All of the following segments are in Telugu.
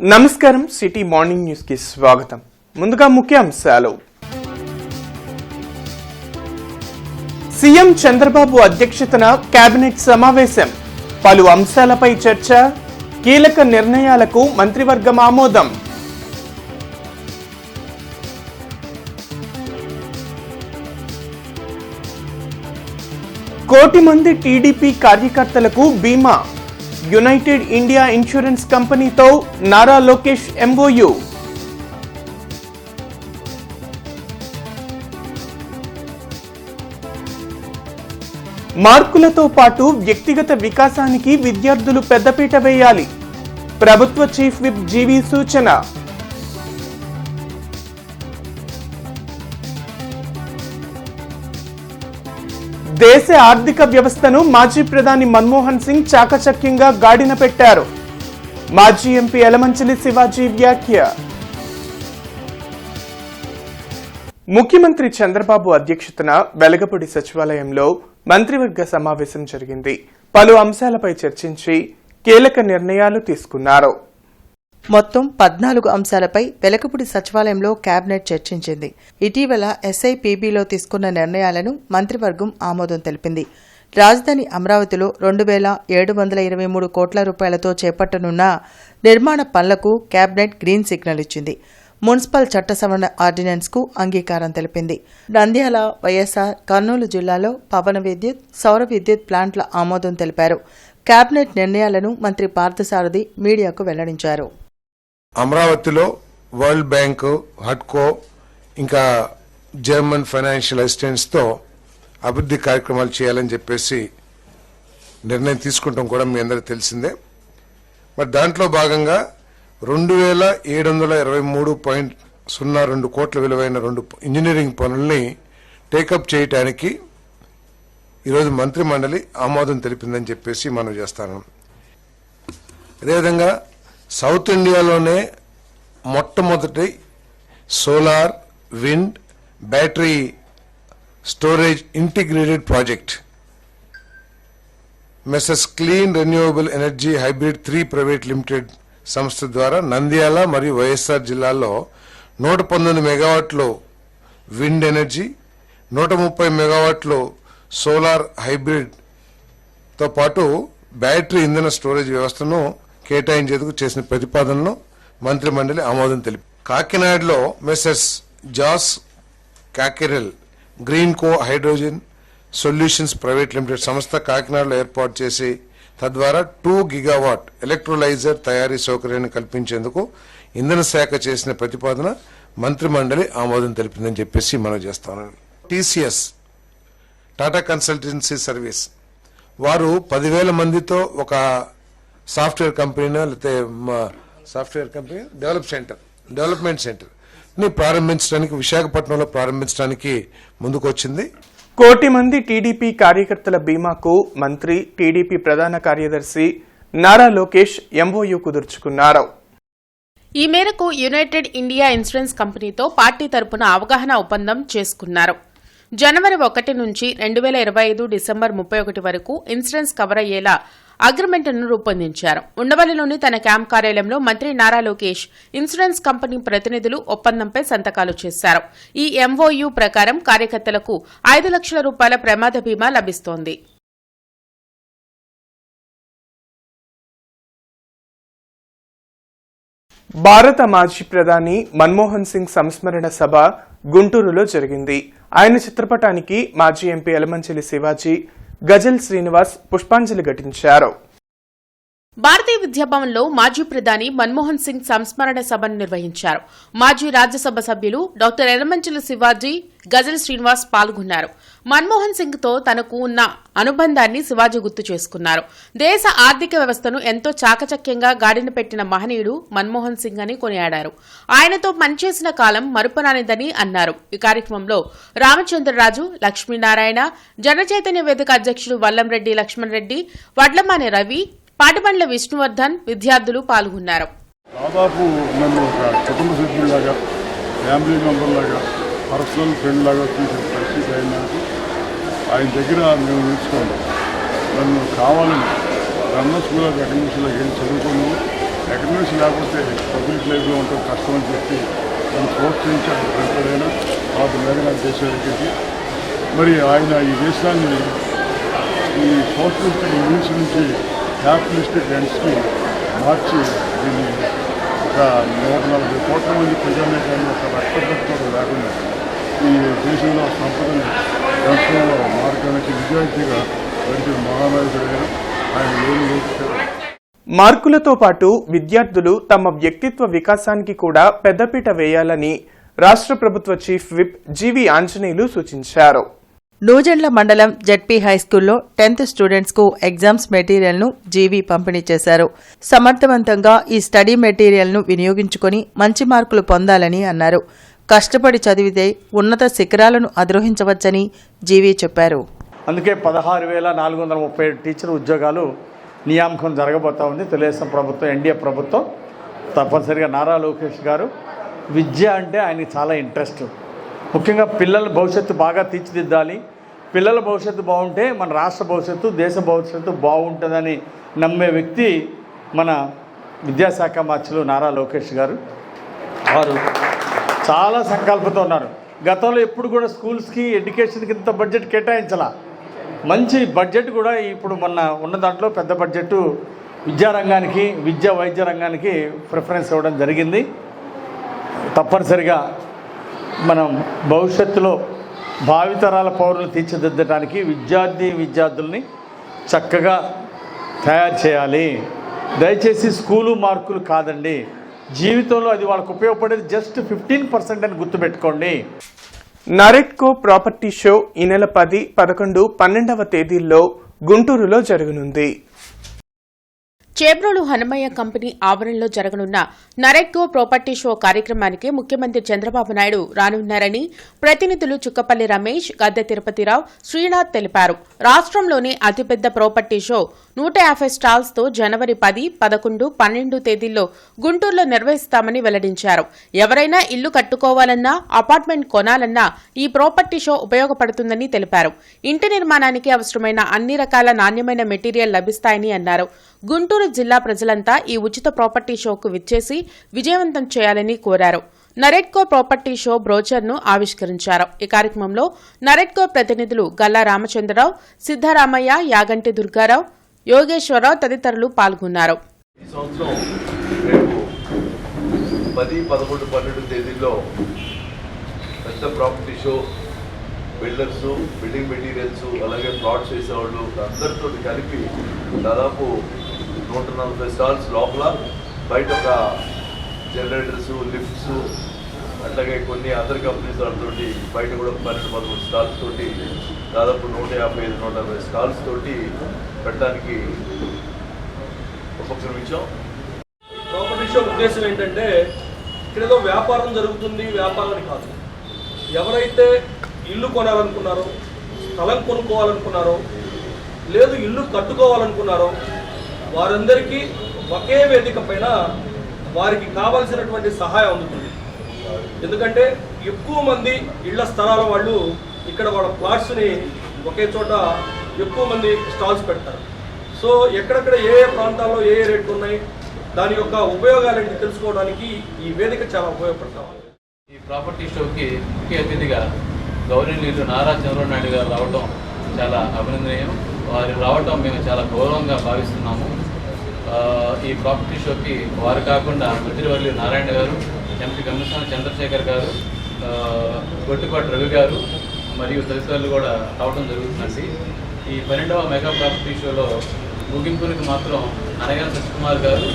నమస్కారం సిటీ మార్నింగ్ న్యూస్ కి స్వాగతం. ముందుగా ముఖ్యాంశాలు. సీఎం చంద్రబాబు అధ్యక్షతన కేబినెట్ సమావేశం, పలు అంశాలపై చర్చ, కీలక నిర్ణయాలకు మంత్రివర్గం ఆమోదం. కోటి మంది టీడీపీ కార్యకర్తలకు బీమా, యునైటెడ్ ఇండియా ఇన్సూరెన్స్ కంపెనీతో నారా లోకేష్ ఎంఓయూ. మార్కులతో పాటు వ్యక్తిగత వికాసానికి విద్యార్థులు పెద్దపీట వేయాలి, ప్రభుత్వ చీఫ్ విప్ జీవీ సూచన. దేశ ఆర్థిక వ్యవస్థను మాజీ ప్రధాని మన్మోహన్ సింగ్ చాకచక్యంగా గాడిన పెట్టారు, మాజీ ఎంపీ యలమంచిలి శివాజీ వ్యాఖ్య. ముఖ్యమంత్రి చంద్రబాబు అధ్యక్షతన వెలగపూడి సచివాలయంలో మంత్రివర్గ సమావేశం జరిగింది. పలు అంశాలపై చర్చించి కీలక నిర్ణయాలు తీసుకున్నారు. మొత్తం 14 అంశాలపై వెలగపూడి సచివాలయంలో కేబినెట్ చర్చించింది. ఇటీవల ఎస్ఐపిబిలో తీసుకున్న నిర్ణయాలను మంత్రివర్గం ఆమోదం తెలిపింది. రాజధాని అమరావతిలో 2,723 కోట్ల రూపాయలతో చేపట్టనున్న నిర్మాణ పనులకు కేబినెట్ గ్రీన్ సిగ్నల్ ఇచ్చింది. మున్సిపల్ చట్ట సవరణ ఆర్డినెన్స్ కు అంగీకారం తెలిపింది. నంద్యాల, వైఎస్ఆర్, కర్నూలు జిల్లాలో పవన విద్యుత్, సౌర విద్యుత్ ప్లాంట్ల ఆమోదం తెలిపారు. కేబినెట్ నిర్ణయాలను మంత్రి పార్థసారథి మీడియాకు వెల్లడించారు. అమరావతిలో వరల్డ్ బ్యాంక్, హడ్కో, ఇంకా జర్మన్ ఫైనాన్షియల్ అసిస్టెన్స్ తో అభివృద్ధి కార్యక్రమాలు చేయాలని చెప్పేసి నిర్ణయం తీసుకుంటాం కూడా మీ అందరికీ తెలిసిందే. మరి దాంట్లో భాగంగా 2,723.02 కోట్ల విలువైన 2 ఇంజనీరింగ్ పనుల్ని టేకప్ చేయడానికి ఈరోజు మంత్రి మండలి ఆమోదం తెలిపిందని చెప్పేసి మనం చేస్తాను. అదేవిధంగా సౌత్ ఇండియాలోనే మొట్టమొదటి solar, wind, battery storage integrated project మెసెస్ clean renewable energy hybrid 3 private limited సంస్థ ద్వారా నంద్యాల మరియు వైఎస్ఆర్ జిల్లాల్లో 119 మెగావాట్లు విండ్ ఎనర్జీ, 130 మెగావాట్లు సోలార్ హైబ్రిడ్ తో పాటు బ్యాటరీ ఇంధన స్టోరేజ్ వ్యవస్థను కేటాయించేందుకు చేసిన ప్రతిపాదనను మంత్రి మండలి ఆమోదం తెలిపి, కాకినాడలో మెసెస్ జాస్ కాకెరెల్ గ్రీన్ కో హైడ్రోజన్ సొల్యూషన్స్ ప్రైవేట్ లిమిటెడ్ సంస్థ కాకినాడలో ఏర్పాటు చేసి తద్వారా 2 గిగావాట్ ఎలక్ట్రోలైజర్ తయారీ సౌకర్యాన్ని కల్పించేందుకు ఇంధన శాఖ చేసిన ప్రతిపాదన మంత్రి మండలి ఆమోదం తెలిపిందని చెప్పేసి మనం చేస్తాను. టీసీఎస్, టాటా కన్సల్టెన్సీ సర్వీస్ వారు 10,000 మందితో ఒక సాఫ్ట్వేర్ కంపెనీ లేకపోతే డెవలప్మెంట్ సెంటర్ ని ప్రారంభించడానికి విశాఖపట్నంలో ప్రారంభించడానికి ముందుకు వచ్చింది. కోటి మంది టీడీపీ కార్యకర్తల బీమాకు మంత్రి, టీడీపీ ప్రధాన కార్యదర్శి నారా లోకేష్ ఎంఓయూ కుదుర్చుకున్నారు. ఈ మేరకు యునైటెడ్ ఇండియా ఇన్సూరెన్స్ కంపెనీతో పార్టీ తరపున అవగాహన ఒప్పందం చేసుకున్నారు. జనవరి 1 నుంచి 2025 డిసెంబర్ 31 వరకు ఇన్సూరెన్స్ కవర్ అయ్యేలా అగ్రిమెంట్ను రూపొందించారు. ఉండవల్లిలోని తన క్యాంప్ కార్యాలయంలో మంత్రి నారా లోకేష్ ఇన్సూరెన్స్ కంపెనీ ప్రతినిధులు ఒప్పందంపై సంతకాలు చేశారు. ఈ ఎంఓయూ ప్రకారం కార్యకర్తలకు 5 లక్షల రూపాయల ప్రమాద బీమా లభిస్తోంది. భారత మాజీ ప్రధాని మన్మోహన్ సింగ్ సంస్మరణ సభ గుంటూరులో జరిగింది. ఆయన చిత్రపటానికి మాజీ ఎంపీ యలమంచిలి శివాజీ, గజల్ శ్రీనివాస్ పుష్పాంజలి ఘటించారు. భారతీయ విద్యాభవన్లో మాజీ ప్రధాని మన్మోహన్ సింగ్ సంస్మరణ సభను నిర్వహించారు. మాజీ రాజ్యసభ సభ్యులు డాక్టర్ యలమంచిలి శివాజీ, గజల్ శ్రీనివాస్ పాల్గొన్నారు. మన్మోహన్ సింగ్ తో తనకు ఉన్న అనుబంధాన్ని శివాజీ గుర్తు చేసుకున్నారు. దేశ ఆర్థిక వ్యవస్థను ఎంతో చాకచక్యంగా గాడిన పెట్టిన మహనీయుడు మన్మోహన్ సింగ్ అని కొనియాడారు. ఆయనతో పనిచేసిన కాలం మరుపురానిదని అన్నారు. ఈ కార్యక్రమంలో రామచంద్రరాజు, లక్ష్మీనారాయణ, జనచైతన్య వేదిక అధ్యక్షుడు వల్లంరెడ్డి లక్ష్మణ్ రెడ్డి, వడ్లమాని రవి, పాటిబండ్ల విష్ణువర్ధన్, విద్యార్థులు పాల్గొన్నారు. దాదాపు నన్ను ఒక కుటుంబ సభ్యులాగా, ఫ్యామిలీ మెంబర్ లాగా, పర్సనల్ ఫ్రెండ్ లాగా చూసే పరిస్థితి అయినాక ఆయన దగ్గర మేము నేర్చుకోండి. నన్ను కావాలని రమణ స్కూల్ ఆఫ్ అకాడమిక్స్లోకి వెళ్ళి చదువుకున్నాము. ఎకనామిక్స్ లేకపోతే పబ్లిక్ లైఫ్లో ఉండటం కష్టం అని చెప్పి నన్ను ప్రోత్సహించాడు ఎప్పుడైనా వాటి మీద నాకు దేశానికి. మరి ఆయన ఈ దేశాన్ని ఈ సోషలిస్టిక్ ఇంగ్లీష్ నుంచి క్యాపిటలిస్టిక్ ఎండ్స్కి మార్చి దీన్ని ఒక 140 కోట్ల మంది ప్రజలనే కానీ ఒక రక్తపత్రం లేకుండా ఈ దేశంలో సంపదని రాష్ట్రంలో మార్గానికి నిజాయితీగా గడిచిన మహానాయకుడైన ఆయన లేని లోటు. మార్కులతో పాటు విద్యార్థులు తమ వ్యక్తిత్వ వికాసానికి కూడా పెద్దపీట వేయాలని రాష్ట్ర ప్రభుత్వ చీఫ్ విప్ జీవి ఆంజనేయులు సూచించారు. నూజెండ్ల మండలం జెడ్పీ హైస్కూల్లో 10th స్టూడెంట్స్ కు ఎగ్జామ్స్ మెటీరియల్ ను జీవీ పంపిణీ చేశారు. సమర్థవంతంగా ఈ స్టడీ మెటీరియల్ ను వినియోగించుకుని మంచి మార్కులు పొందాలని అన్నారు. కష్టపడి చదివితే ఉన్నత శిఖరాలను అధిరోహించవచ్చని జీవీ చెప్పారు. అందుకే 16,437 టీచర్ ఉద్యోగాలు నియామకం జరగబోతా ఉంది. తెలుగుదేశం ప్రభుత్వం, ఎన్డీఏ ప్రభుత్వం. తప్పనిసరిగా నారా లోకేష్ గారు విద్య అంటే ఆయనకి చాలా ఇంట్రెస్ట్. ముఖ్యంగా పిల్లల భవిష్యత్తు బాగా తీర్చిదిద్దాలి. పిల్లల భవిష్యత్తు బాగుంటే మన రాష్ట్ర భవిష్యత్తు, దేశ భవిష్యత్తు బాగుంటుందని నమ్మే వ్యక్తి మన విద్యాశాఖ మంత్రులు నారా లోకేష్ గారు. వారు చాలా సంకల్పంతో ఉన్నారు. గతంలో ఎప్పుడు కూడా స్కూల్స్కి, ఎడ్యుకేషన్కి ఇంత బడ్జెట్ కేటాయించాల. మంచి బడ్జెట్ కూడా ఇప్పుడు మొన్న ఉన్న దాంట్లో పెద్ద బడ్జెట్ విద్యారంగానికి, వైద్య రంగానికి ప్రిఫరెన్స్ ఇవ్వడం జరిగింది. తప్పనిసరిగా మనం భవిష్యత్తులో భావితరాల పౌరులు తీర్చిదిద్దడానికి విద్యార్థుల్ని చక్కగా తయారు చేయాలి. దయచేసి స్కూలు మార్కులు కాదండి, జీవితంలో అది వాళ్ళకు ఉపయోగపడేది జస్ట్ 15% అని గుర్తుపెట్టుకోండి. నారెడ్కో ప్రాపర్టీ షో ఈ నెల 10, 11, 12వ తేదీల్లో గుంటూరులో జరగనుంది. చేబ్రోలు హనుమయ్య కంపెనీ ఆవరణలో జరగనున్న నరెడ్కో ప్రాపర్టీ షో కార్యక్రమానికి ముఖ్యమంత్రి చంద్రబాబు నాయుడు రానున్నారని ప్రతినిధులు చుక్కపల్లి రమేష్, గద్దె తిరుపతిరావు, శ్రీనాథ్ తెలిపారు. రాష్ట్రంలోని అతిపెద్ద ప్రాపర్టీ షో 150 స్టాల్స్తో జనవరి 10, 11, 12 తేదీల్లో గుంటూరులో నిర్వహిస్తామని వెల్లడించారు. ఎవరైనా ఇల్లు కట్టుకోవాలన్నా, అపార్ట్మెంట్ కొనాలన్నా ఈ ప్రాపర్టీ షో ఉపయోగపడుతుందని తెలిపారు. ఇంటి నిర్మాణానికి అవసరమైన అన్ని రకాల నాణ్యమైన మెటీరియల్ లభిస్తాయని అన్నారు. గుంటూరు జిల్లా ప్రజలంతా ఈ ఉచిత ప్రాపర్టీ షోకు విచ్చేసి విజయవంతం చేయాలని కోరారు. నరెడ్కో ప్రాపర్టీ షో బ్రోచర్ను ఆవిష్కరించారు. ఈ కార్యక్రమంలో నరెడ్కో ప్రతినిధులు గల్లా రామచంద్రరావు, సిద్దరామయ్య, యాగంటి దుర్గారావు, యోగేశ్వరరావు తదితరులు పాల్గొన్నారు. ఈ సంవత్సరం రేపు 10, 11, 12 తేదీల్లో పెద్ద property show, builders, building materials, అలాగే ప్లాట్స్ చేసేవాళ్ళు అందరితో కలిపి దాదాపు 140 స్టాల్స్ లోపల, బయట ఒక జనరేటర్స్, లిఫ్ట్స్, అట్లాగే కొన్ని అదర్ కంపెనీస్ వాళ్ళతోటి బయట కూడా 12-13 స్టాల్స్ తోటి దాదాపు 150-160 స్టాల్స్ తోటి పెట్టడానికి ఉపక్రమించాం. ప్రాపర్టీ షో ఉద్దేశం ఏంటంటే ఇక్కడ ఏదో వ్యాపారం జరుగుతుంది, వ్యాపారాన్ని కాదు. ఎవరైతే ఇల్లు కొనాలనుకున్నారో, స్థలం కొనుక్కోవాలనుకున్నారో, లేదు ఇల్లు కట్టుకోవాలనుకున్నారో వారందరికీ ఒకే వేదిక పైన వారికి కావాల్సినటువంటి సహాయం అందుతుంది. ఎందుకంటే ఎక్కువ మంది ఇళ్ల స్థలాల వాళ్ళు ఇక్కడ వాళ్ళ ప్లాట్స్ని ఒకే చోట ఎక్కువ మంది స్టాల్స్ పెడతారు. సో ఎక్కడెక్కడ ఏ ప్రాంతాల్లో ఏ రేట్లు ఉన్నాయి, దాని యొక్క ఉపయోగాలని తెలుసుకోవడానికి ఈ వేదిక చాలా ఉపయోగపడతాం. ఈ ప్రాపర్టీ షోకి ముఖ్య అతిథిగా గౌరవనీయులు నారా చంద్రబాబు నాయుడు గారు రావడం చాలా అభినందనీయం. వారు రావడం మేము చాలా గౌరవంగా భావిస్తున్నాము. ఈ ప్రాపర్టీ షోకి వారు కాకుండా మంత్రివర్యులు నారాయణ గారు, ఎంపీ కమిషనర్ చంద్రశేఖర్ గారు, గొట్టిపాటి రవి గారు మరియు తదితరులు కూడా రావడం జరుగుతుందండి. ఈ 12వ మెగా ప్రాపర్టీ షోలో ముగింపునికి మాత్రం అనగాని సత్యకుమార్ గారు,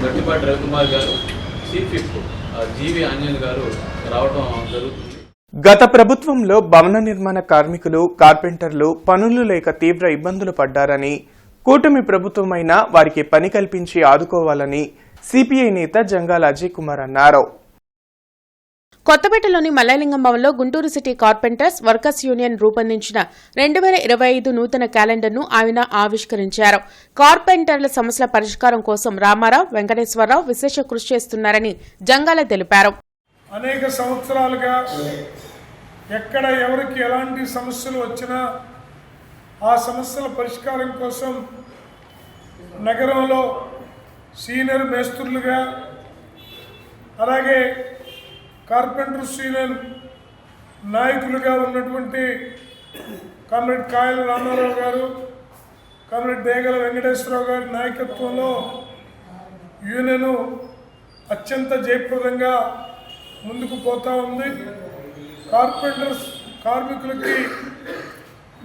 గొట్టిపాటి రవికుమార్ గారు, చీఫ్ విప్ జీవి ఆంజనేయులు గారు రావడం జరుగుతుంది. గత ప్రభుత్వంలో భవన నిర్మాణ కార్మికులు, కార్పెంటర్లు పనులు లేక తీవ్ర ఇబ్బందులు పడ్డారని, కూటమి ప్రభుత్వమైన వారికి పని కల్పించి ఆదుకోవాలని సిపిఐ నేత జంగాల అజయ్ కుమార్ అన్నారు. కొత్తపేటలోని మల్లలింగం భవన్లో Guntur city carpenters workers union రూపొందించిన 2025 నూతన క్యాలెండర్ను ఆయన ఆవిష్కరించారు. కార్పెంటర్ల సమస్యల పరిష్కారం కోసం రామారావు, వెంకటేశ్వరరావు విశేష కృషి చేస్తున్నారని జంగాల తెలిపారు. అనేక సంవత్సరాలుగా ఎక్కడ ఎవరికి ఎలాంటి సమస్యలు వచ్చినా ఆ సమస్యల పరిష్కారం కోసం నగరంలో సీనియర్ మేస్త్రులుగా, అలాగే కార్పెంటర్ సీనియర్ నాయకులుగా ఉన్నటువంటి కామ్రేడ్ కాయల రామారావు గారు, కామ్రేడ్ దేగల వెంకటేశ్వరరావు గారి నాయకత్వంలో యూనియన్ అత్యంత జయప్రదంగా ముందుకు పోతూ ఉంది. కార్పెంటర్స్ కార్మికులకి,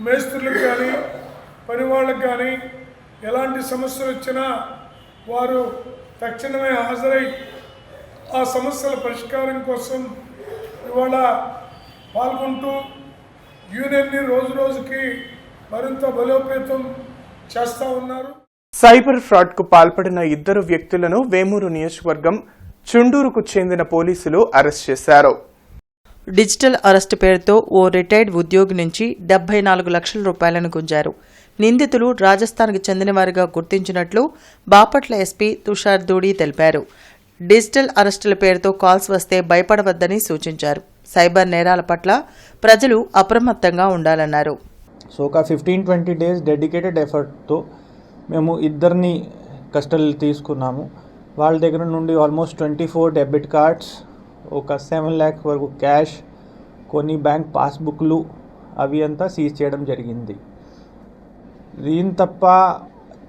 మేస్త్రులకు కానీ, పని వాళ్ళకి కానీ ఎలాంటి సమస్యలు వచ్చినా వారు తక్షణమే హాజరై ఆ సమస్యల పరిష్కారం కోసం ఇవాళ పాల్గొంటూ యూనియన్ని రోజు రోజుకి మరింత బలోపేతం చేస్తూ ఉన్నారు. సైబర్ ఫ్రాడ్ కు పాల్పడిన 2 వ్యక్తులను వేమూరు నియోజకవర్గం చుండూరుకు చెందిన పోలీసులు అరెస్ట్ చేశారు. డిజిటల్ అరెస్టు పేరుతో ఓ రిటైర్డ్ ఉద్యోగి నుంచి 74 లక్షల రూపాయలను గుంజారు. నిందితులు రాజస్థాన్కు చెందినవారిగా గుర్తించినట్లు బాపట్ల ఎస్పీ తుషార్ దూడి తెలిపారు. డిజిటల్ అరెస్టుల పేరుతో కాల్స్ వస్తే భయపడవద్దని సూచించారు. సైబర్ నేరాల పట్ల ప్రజలు అప్రమత్తంగా ఉండాలన్నారు. సో ఒక 15-20 డేస్ డెడికేటెడ్ ఎఫర్ట్తో మేము 2 కస్టడీలు తీసుకున్నాము. వాళ్ళ దగ్గర నుండి ఆల్మోస్ట్ 24 డెబిట్ కార్డ్స్, ఒక 7 lakhs వరకు క్యాష్, కొన్ని బ్యాంక్ పాస్బుక్లు అవి అంతా సీజ్ చేయడం జరిగింది. దీని తప్ప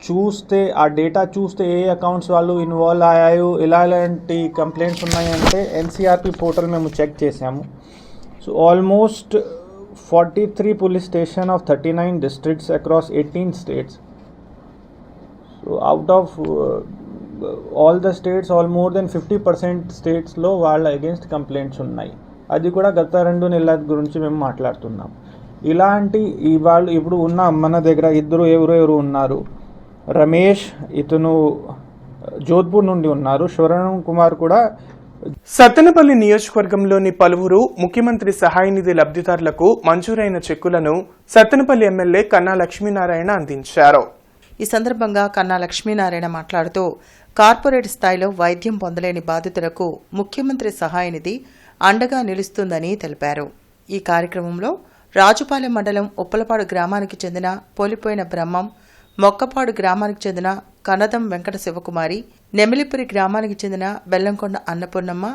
చూస్తే ఆ డేటా చూస్తే ఏ అకౌంట్స్ వాళ్ళు ఇన్వాల్వ్ అయ్యాయో, ఇలాంటి కంప్లైంట్స్ ఉన్నాయంటే ఎన్సీఆర్పి పోర్టల్ మేము చెక్ చేసాము. So almost 43 police station of 39 districts across 18 states. So out of all the states, all more than 50% states లో వాళ్ళ అగేన్స్ట్ కంప్లైంట్స్ ఉన్నాయి. అది కూడా గత 2 నెలల గురించి మేము మాట్లాడుతున్నాం. ఇలాంటి వాళ్ళు ఇప్పుడు ఉన్న మన దగ్గర ఎవరు ఉన్నారు. రమేష్, ఇతను జోధ్పూర్ నుండి ఉన్నారు. శరణ్ కుమార్ కూడా. సత్తెనపల్లి నియోజకవర్గంలోని పలువురు ముఖ్యమంత్రి సహాయ నిధి లబ్ధిదారులకు మంజూరైన చెక్కులను సత్తెనపల్లి ఎమ్మెల్యే కన్నా లక్ష్మీనారాయణ అందించారు. ఈ సందర్భంగా కన్నా లక్ష్మీనారాయణ మాట్లాడుతూ కార్పొరేట్ స్థాయిలో వైద్యం పొందలేని బాధితులకు ముఖ్యమంత్రి సహాయ నిధి అండగా నిలుస్తుందని తెలిపారు. ఈ కార్యక్రమంలో రాజుపాలెం మండలం ఉప్పలపాడు గ్రామానికి చెందిన పోలిపోయిన బ్రహ్మం, మొక్కపాడు గ్రామానికి చెందిన కనదం వెంకట శివకుమారి, నెమిలిపురి గ్రామానికి చెందిన బెల్లంకొండ అన్నపూర్ణమ్మ,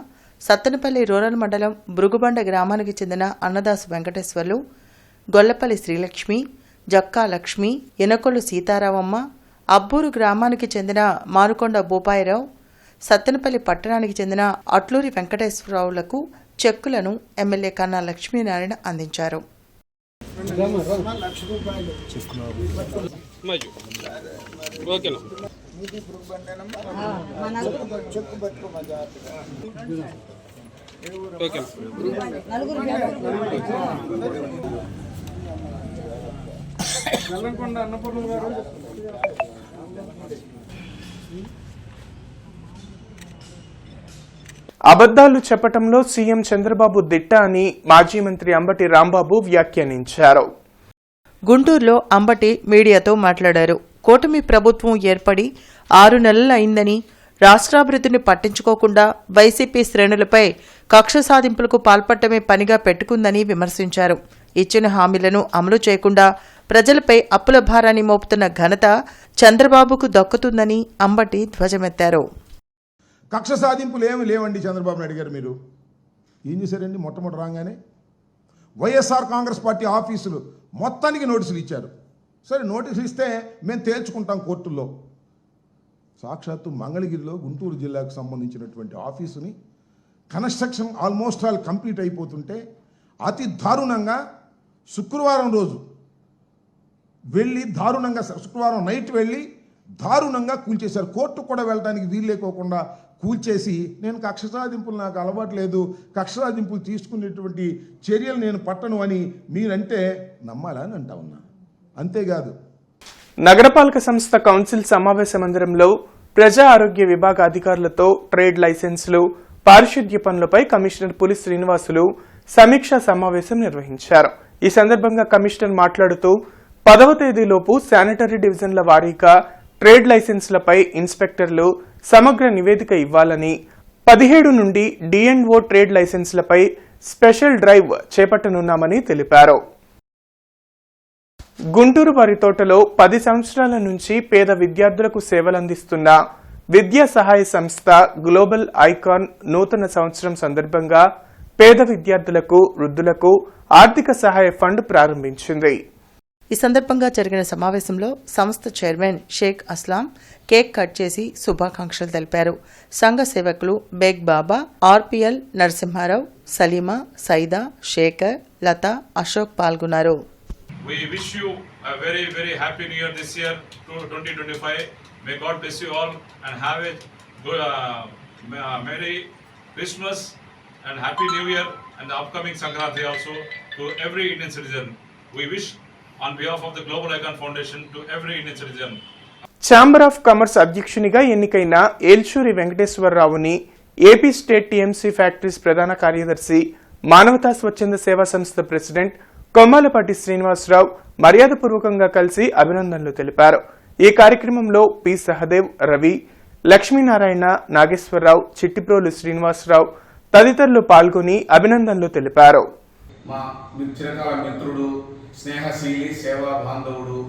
సత్తెనపల్లి రూరల్ మండలం భృగుబండ గ్రామానికి చెందిన అన్నదాసు వెంకటేశ్వర్లు, గొల్లపల్లి శ్రీలక్ష్మి, జక్కా లక్ష్మి, ఎనకొల్లు సీతారామమ్మ, అబ్బూరు గ్రామానికి చెందిన మానుకొండ భూపాయిరావు, సత్తెనపల్లి పట్టణానికి చెందిన అట్లూరి వెంకటేశ్వరరావులకు చెక్కులను ఎమ్మెల్యే కన్నా లక్ష్మీనారాయణ అందించారు. అబద్దాలు చెప్పటంలో సీఎం చంద్రబాబు దిట్ట అని మాజీ మంత్రి అంబటి రాంబాబు వ్యాఖ్యానించారు. గుంటూరులో అంబటి మీడియాతో మాట్లాడారు. కూటమి ప్రభుత్వం ఏర్పడి 6 నెలలు అయిందని, రాష్ట్రాభివృద్ధిని పట్టించుకోకుండా వైసీపీ శ్రేణులపై కక్ష సాధింపులకు పాల్పడటమే పనిగా పెట్టుకుందని విమర్శించారు. ఇచ్చిన హామీలను అమలు చేయకుండా ప్రజలపై అప్పుల భారాన్ని మోపుతున్న ఘనత చంద్రబాబుకు దక్కుతుందని అంబటి ధ్వజమెత్తారు. కక్ష సాధింపులు ఏమి లేవండి. చంద్రబాబు నాయుడు గారు మీరు ఏం చేశారండి? మొట్టమొదటి రాగానే వైఎస్ఆర్ కాంగ్రెస్ పార్టీ ఆఫీసులు మొత్తానికి నోటీసులు ఇచ్చారు. సరే, నోటీసులు ఇస్తే మేము తేల్చుకుంటాం కోర్టుల్లో. సాక్షాత్తు మంగళగిరిలో గుంటూరు జిల్లాకు సంబంధించినటువంటి ఆఫీసుని కన్స్ట్రక్షన్ ఆల్మోస్ట్ ఆల్ కంప్లీట్ అయిపోతుంటే అతి దారుణంగా శుక్రవారం రోజు వెళ్ళి శుక్రవారం నైట్ వెళ్ళి దారుణంగా కూల్చేశారు. కోర్టు కూడా వెళ్ళడానికి వీలు లేకోకుండా కూల్చేసి, నేను కక్ష సాధింపులు నాకు అలవాటు లేదు, కక్ష సాధింపులు తీసుకునేటువంటి చర్యలు నేను పట్టను అని మీరంటే నమ్మాలా అని అంటా ఉన్నా. అంతేకాదు, నగరపాలక సంస్థ కౌన్సిల్ సమావేశ మందిరంలో ప్రజా ఆరోగ్య విభాగ అధికారులతో ట్రేడ్ లైసెన్సులు, పారిశుద్ధ్య పనులపై కమిషనర్ పులి శ్రీనివాసులు సమీక్షా సమావేశం నిర్వహించారు. ఈ సందర్భంగా కమిషనర్ మాట్లాడుతూ 10వ తేదీలోపు శానిటరీ డివిజన్ల వారీగా ట్రేడ్ లైసెన్సులపై ఇన్స్పెక్టర్లు సమగ్ర నివేదిక ఇవ్వాలని, 17 నుండి D&O ట్రేడ్ లైసెన్సులపై స్పెషల్ డ్రైవ్ చేపట్టనున్నామని తెలిపారు. గుంటూరు వారి తోటలో 10 సంవత్సరాల నుంచి పేద విద్యార్థులకు సేవలందిస్తున్న విద్యా సహాయ సంస్థ గ్లోబల్ ఐకాన్ నూతన సంవత్సరం సందర్భంగా పేద విద్యార్థులకు, వృద్ధులకు ఆర్థిక సహాయ ఫండ్ ప్రారంభించింది. ఈ సందర్భంగా జరిగిన సమావేశంలో సంస్థ chairman Sheikh Aslam cake cut చేసి శుభాకాంక్షలు తెలిపారు. సంఘ సేవకులు బేగ్ బాబా, ఆర్పీఎల్ నరసింహారావు, సలీమా, సైదా, శేఖర్, లత, అశోక్ పాల్గొన్నారు. We wish you a very, very happy new year this year, 2025. May God bless you all and have a good, Merry Christmas and Happy New Year and the upcoming Sankranti also to every Indian citizen. We wish on behalf of the Global Icon Foundation to every Indian citizen. Chamber of commerce అధ్యక్షునిగా ఎన్నికైన ఏల్చూరి వెంకటేశ్వరరావుని ఏపీ స్టేట్ టీఎంసీ ఫ్యాక్టరీస్ ప్రధాన కార్యదర్శి, మానవతా స్వచ్ఛంద సేవా సంస్థ ప్రెసిడెంట్ కొమ్మాలపాటి శ్రీనివాసరావు మర్యాదపూర్వకంగా కలిసి అభినందనలు తెలిపారు. ఈ కార్యక్రమంలో పి సహదేవ్, రవి, లక్ష్మీనారాయణ, నాగేశ్వరరావు, చిట్టిప్రోలు శ్రీనివాసరావు తదితరులు పాల్గొని అభినందనలు తెలిపారు. మా చిరకాల మిత్రుడు, స్నేహశీలి, సేవా బాంధవుడు,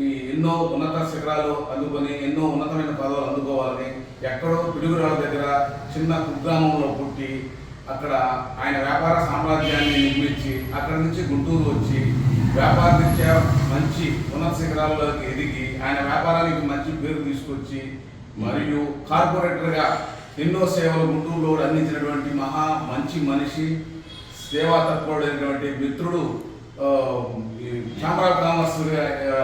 ఈ ఎన్నో ఉన్నత శిఖరాలు అందుకొని ఎన్నో ఉన్నతమైన పదవులు అందుకోవాలని ఎక్కడో పిడుగురాళ్ళ దగ్గర చిన్న కుగ్రామంలో పుట్టి అక్కడ ఆయన వ్యాపార సామ్రాజ్యాన్ని నిర్మించి అక్కడి నుంచి గుంటూరు వచ్చి వ్యాపారరీత్యా మంచి ఉన్నత శిఖరాల్లోకి ఎదిగి ఆయన వ్యాపారానికి మంచి పేరు తీసుకొచ్చి మరియు కార్పొరేటర్గా ఎన్నో సేవలు గుంటూరులో అందించినటువంటి మహా మంచి మనిషి, సేవా తత్పరుడైనటువంటి మిత్రుడు, ఛాంబర్ ఆఫ్ కామర్స్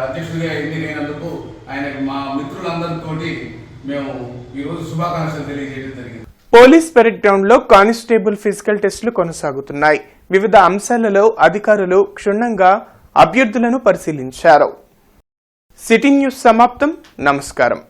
అధ్యక్షుడిగా ఎన్నికైనందుకు ఆయనకు మా మిత్రులందరితో మేము ఈరోజు శుభాకాంక్షలు తెలియజేయడం జరిగింది. పోలీస్ పెరెడ్ గ్రౌండ్ లో కానిస్టేబుల్ ఫిజికల్ టెస్టులు కొనసాగుతున్నాయి. వివిధ అంశాలలో అధికారులు క్షుణ్ణంగా అభ్యర్థులను పరిశీలించారు. సిటీ న్యూస్ సమాప్తం. నమస్కారం.